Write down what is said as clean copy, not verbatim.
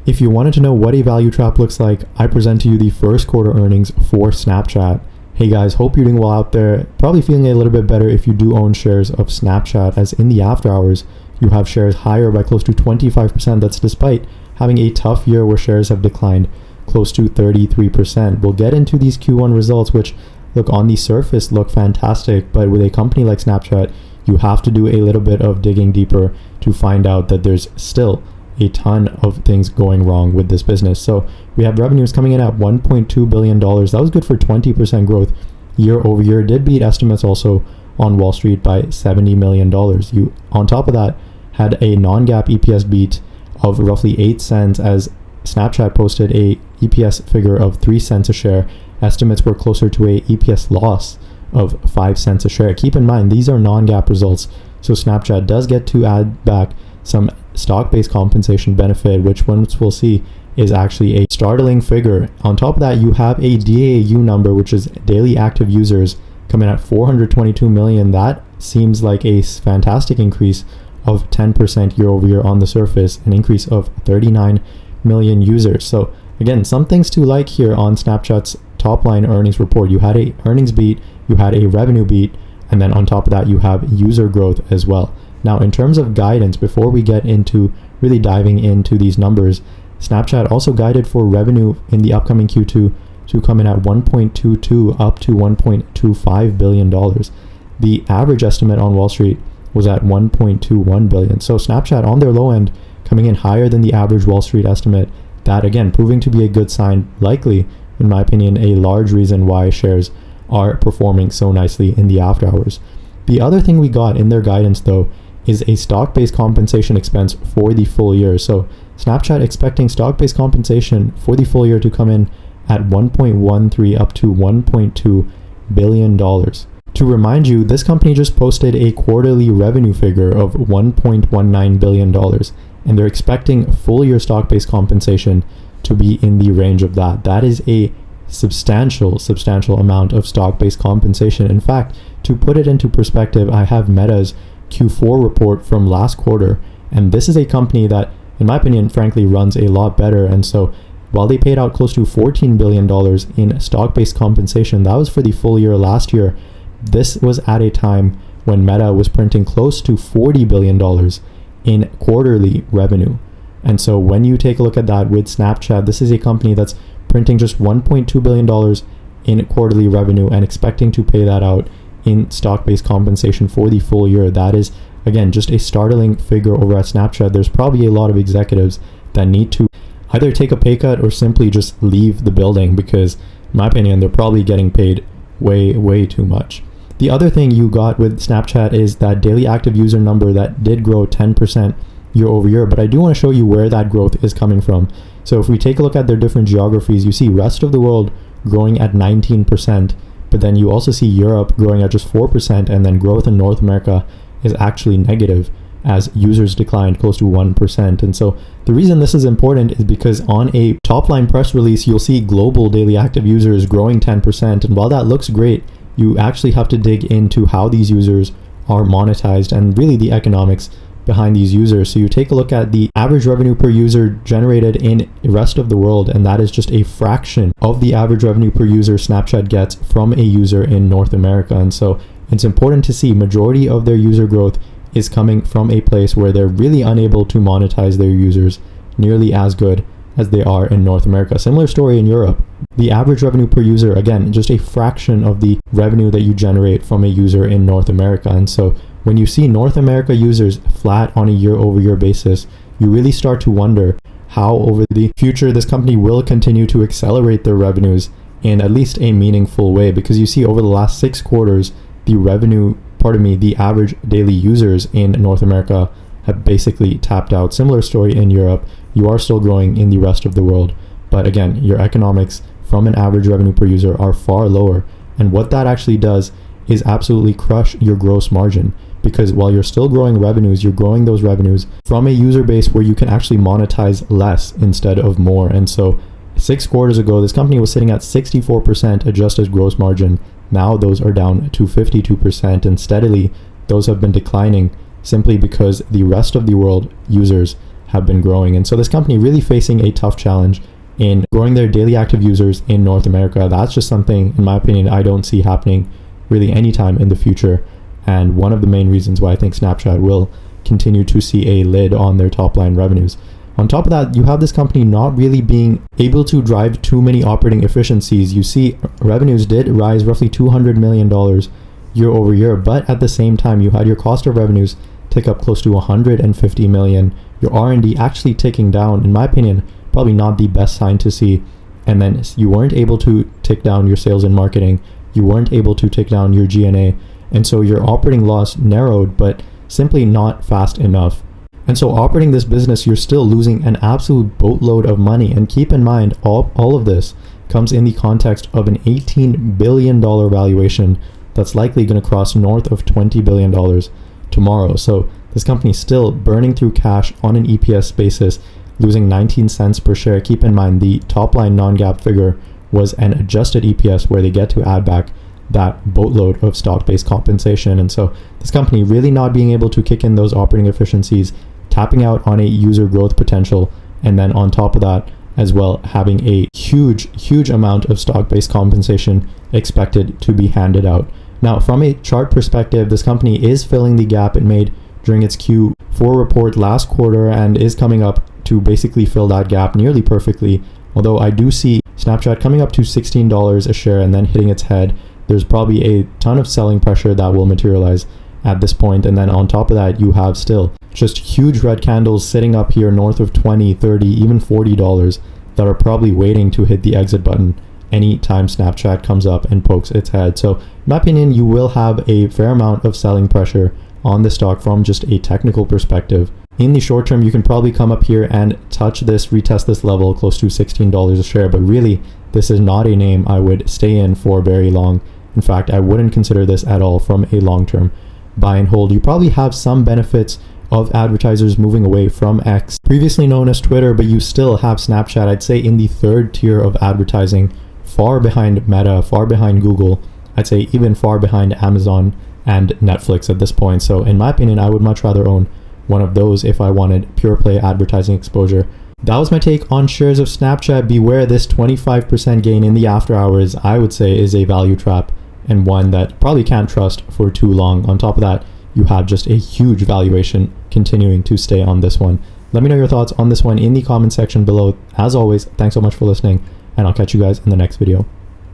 If you wanted to know what a value trap looks like, I present to you the first quarter earnings for Snapchat. Hey guys, hope you're doing well out there. Probably feeling a little bit better if you do own shares of Snapchat, as in the after hours, you have shares higher by close to 25%. That's despite having a tough year where shares have declined close to 33%. We'll get into these Q1 results, which look on the surface look fantastic, but with a company like Snapchat, you have to do a little bit of digging deeper to find out that there's still a ton of things going wrong with this business. So we have revenues coming in at $1.2 billion. That was good for 20% growth year over year. Did beat estimates also on Wall Street by $70 million. You, on top of that, had a non-GAAP EPS beat of roughly 8 cents, as Snapchat posted a EPS figure of 3 cents a share. Estimates were closer to a EPS loss of 5 cents a share. Keep in mind, these are non-GAAP results, so Snapchat does get to add back some stock-based compensation benefit, which once we'll see is actually a startling figure. On top of that, you have a DAU number, which is daily active users, coming at 422 million. That seems like a fantastic increase of 10% year over year on the surface, an increase of 39 million users. So again, some things to like here on Snapchat's top line earnings report. You had a earnings beat, you had a revenue beat, and then on top of that, you have user growth as well. Now, in terms of guidance, before we get into really diving into these numbers, Snapchat also guided for revenue in the upcoming Q2 to come in at 1.22 up to $1.25 billion. The average estimate on Wall Street was at 1.21 billion. So Snapchat on their low end coming in higher than the average Wall Street estimate. That again proving to be a good sign, likely in my opinion a large reason why shares are performing so nicely in the after hours. The other thing we got in their guidance though is a stock-based compensation expense for the full year. So Snapchat expecting stock-based compensation for the full year to come in at 1.13 up to $1.2 billion. To remind you, this company just posted a quarterly revenue figure of $1.19 billion, and they're expecting full year stock-based compensation to be in the range of that. That is a substantial amount of stock-based compensation. In fact, to put it into perspective, I have Meta's Q4 report from last quarter, and this is a company that, in my opinion, frankly runs a lot better. And so while they paid out close to $14 billion in stock-based compensation, that was for the full year last year. This was at a time when Meta was printing close to $40 billion in quarterly revenue. And so when you take a look at that with Snapchat, this is a company that's printing just $1.2 billion in quarterly revenue and expecting to pay that out in stock-based compensation for the full year. That is, again, just a startling figure over at Snapchat. There's probably a lot of executives that need to either take a pay cut or simply just leave the building because, in my opinion, they're probably getting paid way too much. The other thing you got with Snapchat is that daily active user number that did grow 10% year over year, but I do want to show you where that growth is coming from. So if we take a look at their different geographies, you see rest of the world growing at 19%, but then you also see Europe growing at just 4%, and then growth in North America is actually negative as users declined close to 1%. And so the reason this is important is because on a top line press release, you'll see global daily active users growing 10%. And while that looks great, you actually have to dig into how these users are monetized and really the economics behind these users. So you take a look at the average revenue per user generated in the rest of the world, and that is just a fraction of the average revenue per user Snapchat gets from a user in North America. And so it's important to see majority of their user growth is coming from a place where they're really unable to monetize their users nearly as good as they are in North America. Similar story in Europe. The average revenue per user, again, just a fraction of the revenue that you generate from a user in North America. And so when you see North America users flat on a year-over-year basis, you really start to wonder how over the future this company will continue to accelerate their revenues in at least a meaningful way, because you see over the last 6 quarters, the average daily users in North America have basically tapped out. Similar story in Europe. You are still growing in the rest of the world, but again, your economics from an average revenue per user are far lower. And what that actually does is absolutely crush your gross margin, because while you're still growing revenues, you're growing those revenues from a user base where you can actually monetize less instead of more. And so 6 quarters ago, this company was sitting at 64% adjusted gross margin. Now those are down to 52%, and steadily those have been declining simply because the rest of the world users have been growing. And so this company really facing a tough challenge in growing their daily active users in North America. That's just something, in my opinion, I don't see happening really anytime in the future. And one of the main reasons why I think Snapchat will continue to see a lid on their top line revenues. On top of that, you have this company not really being able to drive too many operating efficiencies. You see, revenues did rise roughly $200 million year over year, but at the same time, you had your cost of revenues tick up close to $150 million. Your R&D actually ticking down, in my opinion, probably not the best sign to see. And then you weren't able to tick down your sales and marketing. You weren't able to tick down your G&A. And so your operating loss narrowed, but simply not fast enough. And so operating this business, you're still losing an absolute boatload of money. And keep in mind, all of this comes in the context of an $18 billion valuation that's likely going to cross north of $20 billion tomorrow. So this company is still burning through cash on an EPS basis, losing 19 cents per share. Keep in mind, the top line non-GAAP figure was an adjusted EPS where they get to add back that boatload of stock-based compensation. And so this company really not being able to kick in those operating efficiencies, tapping out on a user growth potential, and then on top of that as well, having a huge amount of stock-based compensation expected to be handed out. Now, from a chart perspective, this company is filling the gap it made during its Q4 report last quarter and is coming up to basically fill that gap nearly perfectly. Although I do see Snapchat coming up to $16 a share and then hitting its head. There's probably a ton of selling pressure that will materialize at this point. And then on top of that, you have still just huge red candles sitting up here north of $20, $30, even $40 that are probably waiting to hit the exit button anytime Snapchat comes up and pokes its head. So in my opinion, you will have a fair amount of selling pressure on the stock from just a technical perspective. In the short term, you can probably come up here and retest this level close to $16 a share, but really this is not a name I would stay in for very long. In fact, I wouldn't consider this at all from a long-term buy and hold. You probably have some benefits of advertisers moving away from X, previously known as Twitter, but you still have Snapchat, I'd say, in the third tier of advertising, far behind Meta, far behind Google, I'd say even far behind Amazon and Netflix at this point. So in my opinion, I would much rather own one of those if I wanted pure play advertising exposure. That was my take on shares of Snapchat. Beware, this 25% gain in the after hours, I would say, is a value trap and one that probably can't trust for too long. On top of that, you have just a huge valuation continuing to stay on this one. Let me know your thoughts on this one in the comment section below. As always, thanks so much for listening, and I'll catch you guys in the next video.